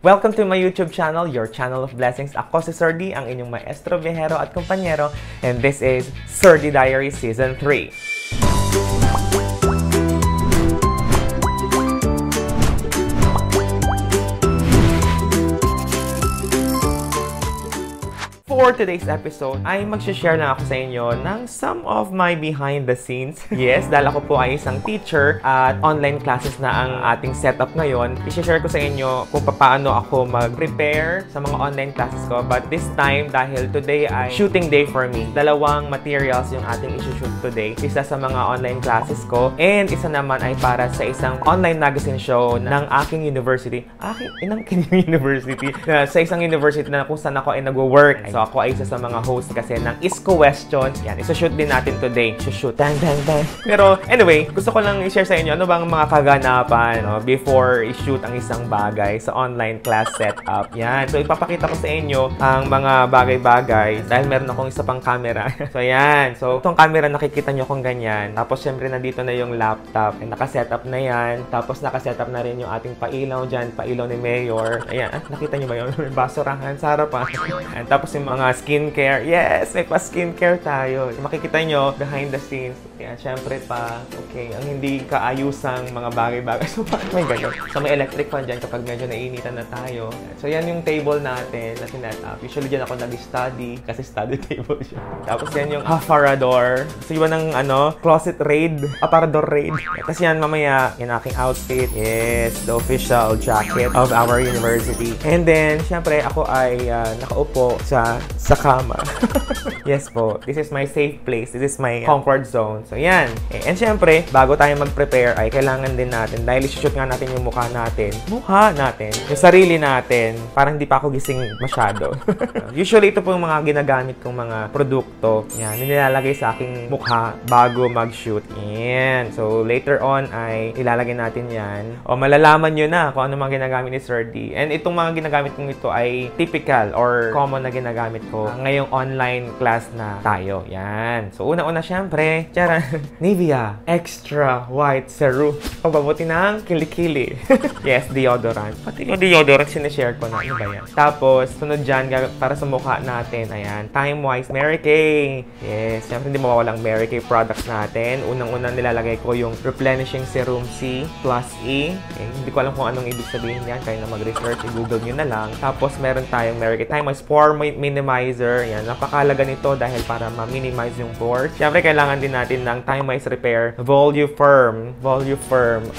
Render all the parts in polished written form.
Welcome to my YouTube channel, your channel of blessings. Ako si Sir D, ang inyong maestro, biyahero at kumpanyero. And this is Sir D Diary Season 3. For today's episode, ay mag-share lang ako sa inyo ng some of my behind the scenes. Yes, dahil ako po ay isang teacher at online classes na ang ating setup ngayon. I-share ko sa inyo kung paano ako mag-prepare sa mga online classes ko. But this time, dahil today ay shooting day for me, dalawang materials yung ating i-shoot today. Isa sa mga online classes ko and isa naman ay para sa isang online magazine show ng aking university. University? Sa isang university na kung saan ako ay nag-work. So, ako ay isa sa mga host kasi ng Isko Questions. Yan, isa-shoot din natin today. Shoot. Dang. Pero anyway, gusto ko lang i-share sa inyo ano bang mga kaganapan before i-shoot ang isang bagay sa online class setup. Yan. So, ipapakita ko sa inyo ang mga bagay-bagay dahil meron akong isa pang camera. So, yan. So, itong camera nakikita nyo kung ganyan. Tapos, syempre, nandito na yung laptop. Naka-setup na yan. Tapos, naka-setup na rin yung ating pailaw dyan. Pailaw ni Mayor. Ayan. Nakita nyo ba yun? May basurahan sa harapan. And tapos, yung mga skincare. Yes, may pa-skincare tayo. Makikita nyo, behind the scenes. Yan, syempre pa, okay, ang hindi kaayusang mga bagay-bagay. So, may ganyan. So, may electric fan dyan kapag medyo nainitan na tayo. So, yan yung table natin na sinet up. Usually, dyan ako nag-study kasi study table siya. Tapos, yan yung aparador. So, yun ang, closet raid. Aparador raid. Tapos, yan, mamaya, yung aking outfit. Yes, the official jacket of our university. And then, syempre, ako ay nakaupo sa kama. Yes po. This is my safe place. This is my comfort zone. So, yan. And syempre, bago tayo mag-prepare, ay kailangan din natin, dahil i-shoot nga natin yung mukha natin. Yung sarili natin. Parang hindi pa ako gising masyado. Usually, ito po yung mga ginagamit kong mga produkto. Yan. Nilalagay sa aking mukha bago mag-shoot. Yan. So, later on, ay ilalagay natin yan. O, malalaman nyo na kung ano mga ginagamit ni Sir D. And itong mga ginagamit kong ito ay typical or common na ginagamit ko ngayong online class na tayo. Yan. So, una-una syempre, Nivea Extra White Serum. Pagbabuti ng kilikili. Yes, deodorant. Pati yung deodorant, sinishare ko na. Ano ba yan? Tapos, sunod dyan, para sa mukha natin. Ayan. Time Wise Mary Kay. Yes. Syempre, hindi mawawalang Mary Kay products natin. Unang-unang nilalagay ko yung Replenishing Serum C plus E. Okay. Hindi ko alam kung anong ibig sabihin yan. Kaya na mag-research. I-google nyo na lang. Tapos, meron tayong Mary Kay Time Wise Pore Minimizer. Yan. Napakalaga nito dahil para ma-minimize yung pores. Siyempre, kailangan din natin ng Time Wise Repair Voluform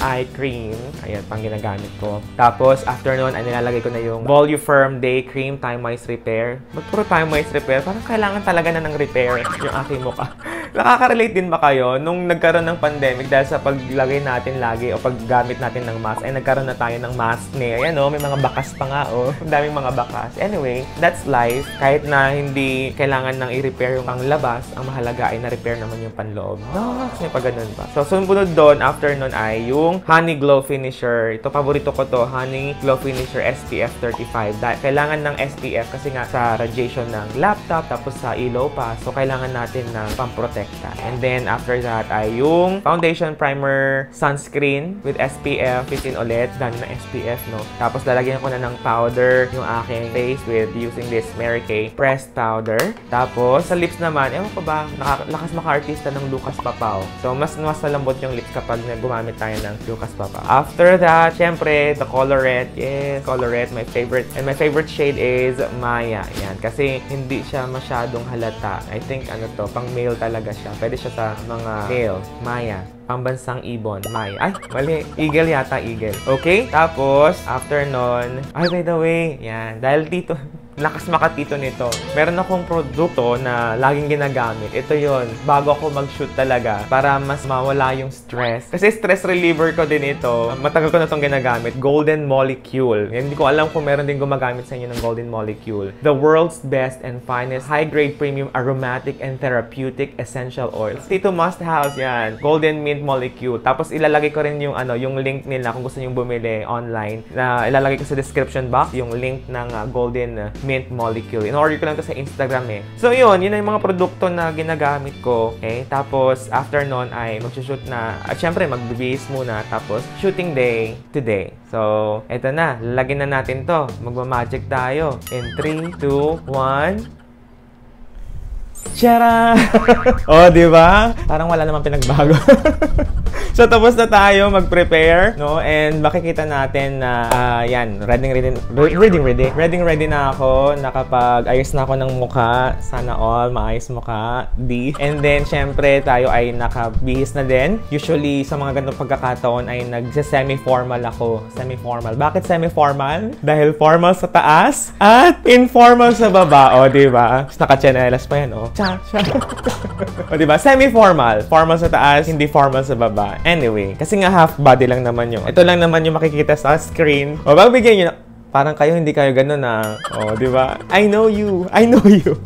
Eye Cream. Ayan, pang ginagamit ko. Tapos, after nun, ay nilalagay ko na yung Voluform Day Cream Time Wise Repair. Puro Time Wise Repair. Parang kailangan talaga na ng repair yung aking mukha. Nakaka-relate din ba kayo nung nagkaroon ng pandemic dahil sa paglagay natin lagi o paggamit natin ng mask, ay nagkaroon na tayo ng mask ni. Ayan may mga bakas pa nga Ang daming mga bakas. Anyway, that's life. Kahit na hindi kailangan nang i-repair yung panglabas, ang mahalaga ay na-repair naman yung panloob. May pa ganun ba? So, sumunod doon, after nun ay yung Honey Glow Finisher. Ito, paborito ko to, Honey Glow Finisher SPF 35. Kailangan ng SPF kasi nga sa radiation ng laptop, tapos sa ilaw pa. So, kailangan natin ng pamprotekta. And then, after that ay yung Foundation Primer Sunscreen with SPF 15 ulit. Dami na SPF, no? Tapos, lalagyan ko na ng powder yung aking face with using this Mary Kay pressed powder. Tapos, sa lips naman, ewan ko ba, lakas maka-artista ng Lucas Papaw. So, mas malambot yung lips kapag gumamit tayo ng Lucas Papaw. After that, syempre, the Colorette. Yes, Colorette, my favorite. And my favorite shade is Maya. Yan, kasi hindi siya masyadong halata. I think, pang male talaga siya. Pwede siya sa mga male. Maya. Pambansang ibon. Maya. Ay, mali. Eagle yata, eagle. Okay? Tapos, after nun, by the way, yan. Dahil dito, lakas makatito nito. Meron akong produkto na laging ginagamit. Ito yon bago ako mag-shoot talaga para mas mawala yung stress. Kasi stress reliever ko din ito. Matagal ko na itong ginagamit. Golden Molecule. Hindi ko alam kung meron din gumagamit sa inyo ng Golden Molecule. The world's best and finest high-grade premium aromatic and therapeutic essential oils. Ito must-have yan. Golden Mint Molecule. Tapos ilalagay ko rin yung yung link nila kung gusto niyo bumili online. Ilalagay ko sa description box yung link ng Golden Mint Molecule. In-order ko lang to sa Instagram eh. So yun na yung mga produkto na ginagamit ko. Okay? Tapos after nun ay mag-shoot na. At syempre magbibihis muna. Tapos shooting day today. So eto na. Lalagyan na natin to. Magmamagic tayo. In 3, 2, 1... Tara! Oh, di ba? Parang wala namang pinagbago. So, tapos na tayo mag-prepare, no? And makikita natin na, yan, ready na ako. Nakapag-ayos na ako ng mukha. Sana all, maayos mukha. D. And then, syempre, tayo ay nakabihis na din. Usually, sa mga ganitong pagkakataon ay nag-semi-formal ako. Semi-formal. Bakit semi-formal? Dahil formal sa taas at informal sa baba. O, di ba? Naka-chanelas pa yan, o. Cha. O, diba? Semi-formal. Formal sa taas, hindi formal sa baba. Anyway, kasi nga half body lang naman yung. Ito lang naman yung makikita sa screen. O, pagbigyan nyo na. Parang kayo, hindi kayo ganun na. O, diba? I know you.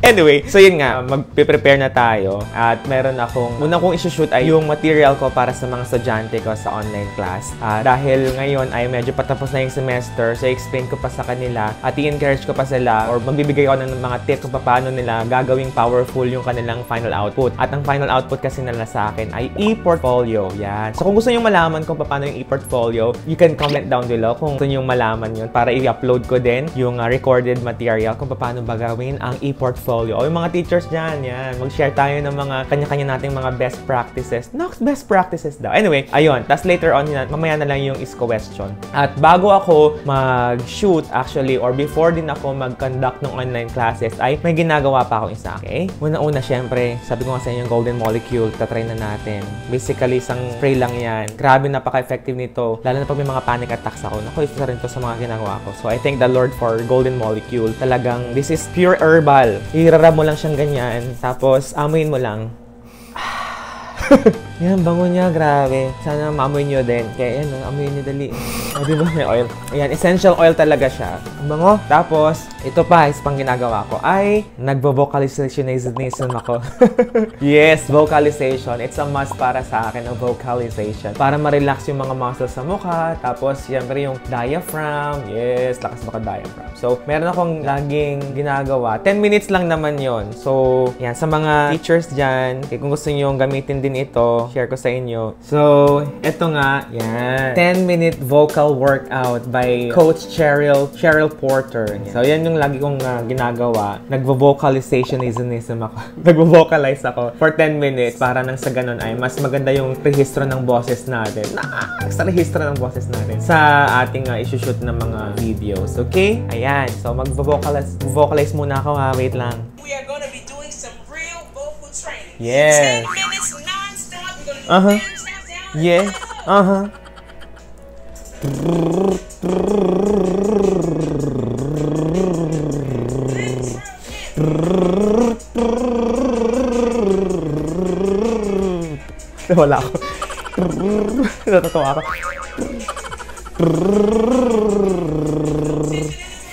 Anyway, so yun nga, mag-prepare na tayo. At meron akong, una kong isushoot ay yung material ko para sa mga estudyante ko sa online class. Dahil ngayon ay medyo patapos na yung semester, so explain ko pa sa kanila at i-encourage ko pa sila or magbibigay ako ng mga tips kung paano nila gagawing powerful yung kanilang final output. At ang final output kasi nila sa akin ay e-portfolio. Yan. So kung gusto nyo malaman kung paano yung e-portfolio, you can comment down below kung gusto nyo malaman yun para i-upload ko din yung recorded material kung paano ba gawin ang e-portfolio. O yung mga teachers dyan, yan. Mag-share tayo ng mga kanya-kanya nating mga best practices. Nox, best practices daw. Anyway, ayun. Tapos later on, mamaya na lang yung is question. At bago ako mag-shoot actually, or before din ako mag-conduct ng online classes, ay may ginagawa pa ako isa. Okay? Una-una, syempre, sabi ko nga sa inyo yung Golden Molecule, tatry na natin. Basically, isang spray lang yan. Grabe, napaka-effective nito. Lalo na pag may mga panic attacks ako. Naku, isa rin to sa mga ginagawa ko. So, I thank the Lord for Golden Molecule. Talagang, this is pure herbal. Irarab mo lang siyang ganyan. Tapos, amuin mo lang. Yan, bango niya, grabe. Sana maamoy nyo din. Kaya yan, amoy nyo dali. O, diba? May oil. Ayan, essential oil talaga siya. Ang bango. Tapos, ito pa, is pang ginagawa ko ay nagvo-vocalizationism ako. Yes, vocalization. It's a must para sa akin, ang vocalization. Para ma-relax yung mga muscles sa mukha. Tapos, siyempre yung diaphragm. Yes, lakas maka-diaphragm. So, meron akong laging ginagawa. 10 minutes lang naman yon. So, yan, sa mga teachers dyan, kung gusto nyo gamitin din ito, share ko sa inyo. So, eto nga, yan. 10-minute vocal workout by Coach Cheryl Porter. Yan. So, yan yung lagi kong ginagawa. Nagvo-vocalizationism ako. Nagvo-vocalize ako for 10 minutes para nang sa ganun ay mas maganda yung rehistro ng boses natin. Sa rehistro ng boses natin sa ating isushoot ng mga videos. Okay? Ayan. So, mag-vocalize muna ako ha. Wait lang. We are gonna be doing some real vocal training. Yes. 10 minutes non-stop. We're gonna do steps down. Yeah. Wala ako. Natatawa ako.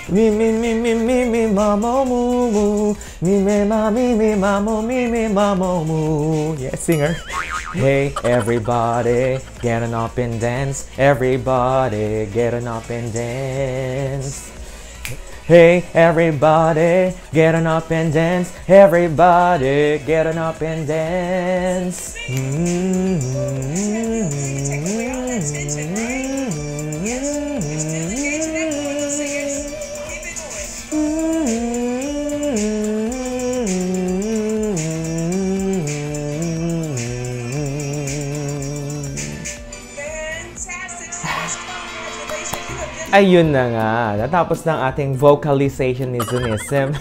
Mi mamo mu mi mamo mu. Yes, singer. Hey everybody, get on up and dance. Everybody, get on up and dance. Hey everybody, get on up and dance. Everybody, get on up and dance. Ayun na nga, natapos ng ating vocalizationism.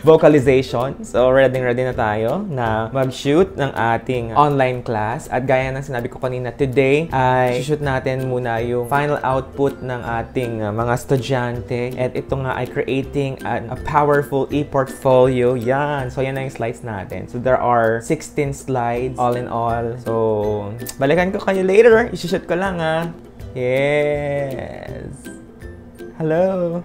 Vocalization. So, ready na tayo na mag-shoot ng ating online class. At gaya ng sinabi ko kanina, today ay shoot natin muna yung final output ng ating mga estudyante. At ito nga ay creating a powerful e-portfolio. Yan. So, yan na yung slides natin. So, there are 16 slides all in all. So, balikan ko kayo later. I-shoot ko lang ha. Yes. Hello.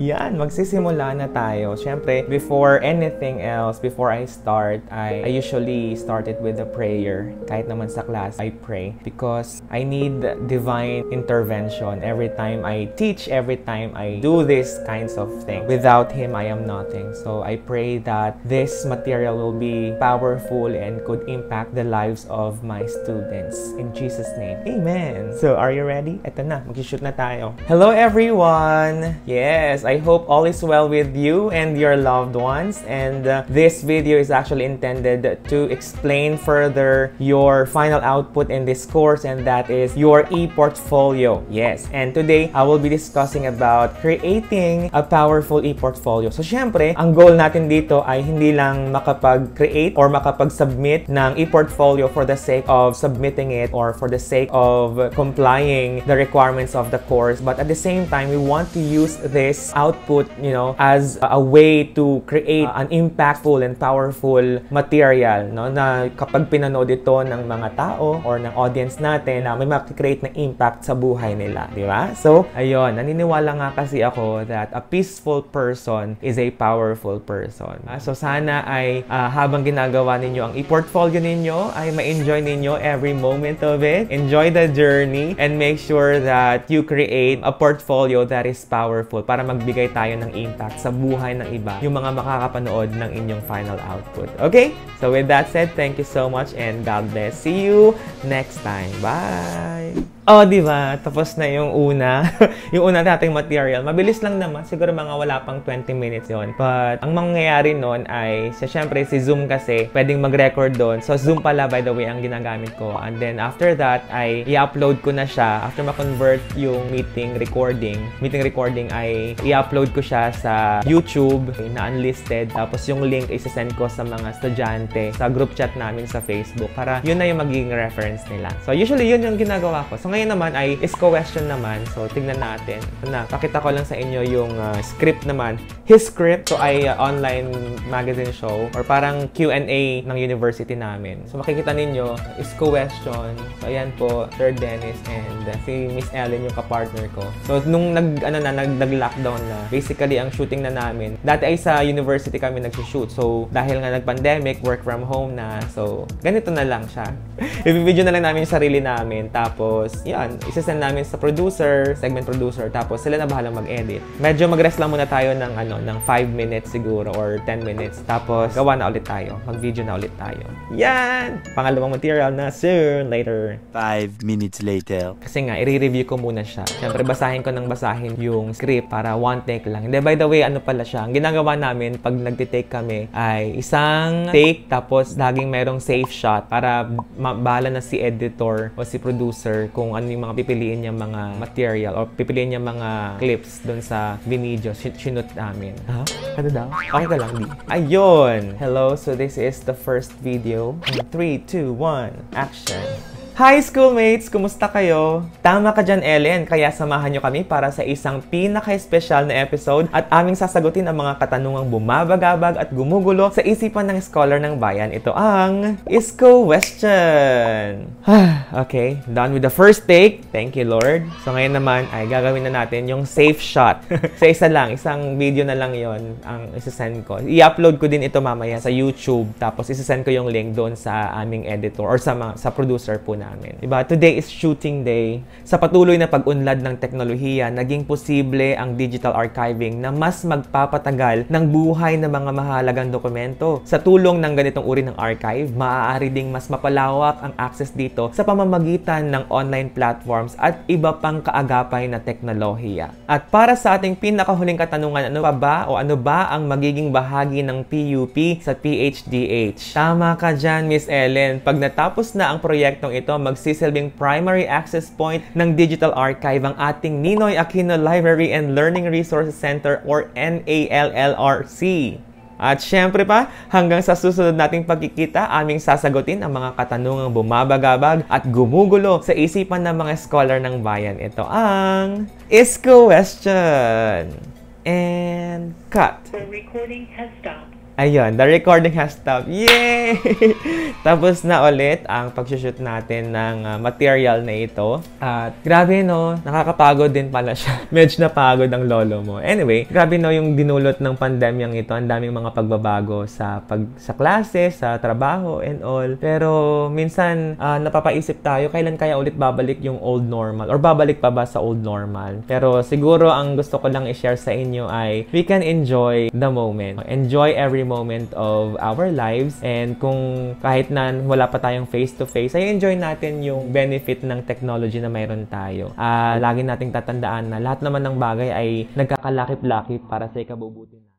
Yan, magsisimula na tayo. Siyempre, before anything else, before I start, I usually start it with a prayer. Kahit naman sa class, I pray. Because I need divine intervention every time I teach, every time I do these kinds of things. Without Him, I am nothing. So I pray that this material will be powerful and could impact the lives of my students. In Jesus' name, Amen. So, are you ready? Ito na, mag-shoot na tayo. Hello everyone! Yes, I hope all is well with you and your loved ones. And this video is actually intended to explain further your final output in this course, and that is your e-portfolio. Yes, and today I will be discussing about creating a powerful e-portfolio. So, syempre, ang goal natin dito ay hindi lang makapag-create or makapag-submit ng e-portfolio for the sake of submitting it or for the sake of complying the requirements of the course, but at the same time, we want to use this output, as a way to create an impactful and powerful material, na kapag pinanood ito ng mga tao or ng audience natin, may makikreate na impact sa buhay nila, di ba? So, ayun, naniniwala nga kasi ako that a peaceful person is a powerful person. So, sana ay habang ginagawa ninyo ang e-portfolio ninyo, ay ma-enjoy ninyo every moment of it. Enjoy the journey and make sure that you create a portfolio that is powerful para magbigay tayo ng impact sa buhay ng iba, yung mga makakapanood ng inyong final output. Okay? So with that said, thank you so much and God bless. See you next time. Bye! Oh, di ba? Tapos na yung una. Yung una nating material. Mabilis lang naman. Siguro mga wala pang 20 minutes yon. But ang mangyayari nun ay, syempre si Zoom kasi pwedeng mag-record doon. So Zoom pala, by the way, ang ginagamit ko. And then after that ay i-upload ko na siya. After ma-convert yung meeting recording ay i-upload ko siya sa YouTube na unlisted. Tapos yung link isa-send ko sa mga estudyante sa group chat namin sa Facebook para yun na yung magiging reference nila. So usually yun yung ginagawa ko. So ngayon naman ay is question naman. So tingnan natin. Ito na, pakita ko lang sa inyo yung script naman. His script, so ay online magazine show or parang Q&A ng university namin. So makikita ninyo is question. So ayan po, Sir Dennis and si Miss Ellen yung kapartner ko. So nung nag-lockdown na, basically ang shooting na namin. Dati ay sa university kami nag-shoot. So dahil nga nag-pandemic, work from home na. So ganito na lang siya. I-video na lang namin yung sarili namin. Tapos yan, isa-send namin sa producer, segment producer, tapos sila na bahalang mag-edit. Medyo mag-rest lang muna tayo ng ng 5 minutes siguro or 10 minutes. Tapos gawa na ulit tayo. Mag-video na ulit tayo. Yan! Pangalawang material na soon, later. 5 minutes later. Kasi nga, i-review ko muna siya. Siyempre, basahin ko ng basahin yung script para one take lang. Hindi, by the way, ano pala siya? Ang ginagawa namin pag nagtitake kami ay isang take tapos laging merong safe shot para bahala na si editor o si producer kung ano yung mga pipiliin niya mga material o pipiliin niya mga clips doon sa video sinut namin. Ha? Ano daw? Okay ka lang, di? Ayun! Hello, so this is the first video. 3, 2, 1, action! Hi schoolmates! Kumusta kayo? Tama ka dyan, Ellen. Kaya samahan nyo kami para sa isang pinaka-espesyal na episode at aming sasagutin ang mga katanungang bumabagabag at gumugulo sa isipan ng scholar ng bayan. Ito ang Isko Question! Okay, done with the first take. Thank you, Lord. So ngayon naman ay gagawin na natin yung safe shot. Sa isa lang, isang video na lang yon ang isasend ko. I-upload ko din ito mamaya sa YouTube. Tapos isasend ko yung link doon sa aming editor or sa producer po namin. Diba? Today is shooting day. Sa patuloy na pag-unlad ng teknolohiya, naging posible ang digital archiving na mas magpapatagal ng buhay ng mga mahalagang dokumento. Sa tulong ng ganitong uri ng archive, maaari ding mas mapalawak ang access dito sa pamamagitan ng online platforms at iba pang kaagapay na teknolohiya. At para sa ating pinakahuling katanungan, ano ba ang magiging bahagi ng PUP sa PHDH? Tama ka dyan, Miss Ellen. Pag natapos na ang proyektong ito, magsisilbing primary access point ng Digital Archive ang ating Ninoy Aquino Library and Learning Resources Center or NALLRC. At syempre pa, hanggang sa susunod nating pagkikita, aming sasagutin ang mga katanungang bumabagabag at gumugulo sa isipan ng mga scholar ng bayan. Ito ang Isko Question. And cut. The recording has stopped. Ayun, the recording has stopped. Yay! Tapos na ulit ang pag-shoot natin ng material na ito. At grabe no, nakakapagod din pala siya. Medyo napagod ang lolo mo. Anyway, grabe no yung dinulot ng pandemyang ito. Ang daming mga pagbabago sa klase, sa trabaho and all. Pero minsan napapaisip tayo, kailan kaya ulit babalik yung old normal? Or babalik pa ba sa old normal? Pero siguro ang gusto ko lang i-share sa inyo ay we can enjoy the moment. Enjoy every moment of our lives, and kung kahit na wala pa tayong face-to-face, ay enjoy natin yung benefit ng technology na mayroon tayo. Lagi nating tatandaan na lahat naman ng bagay ay nagkakalakip-lakip para sa ikabubuti natin.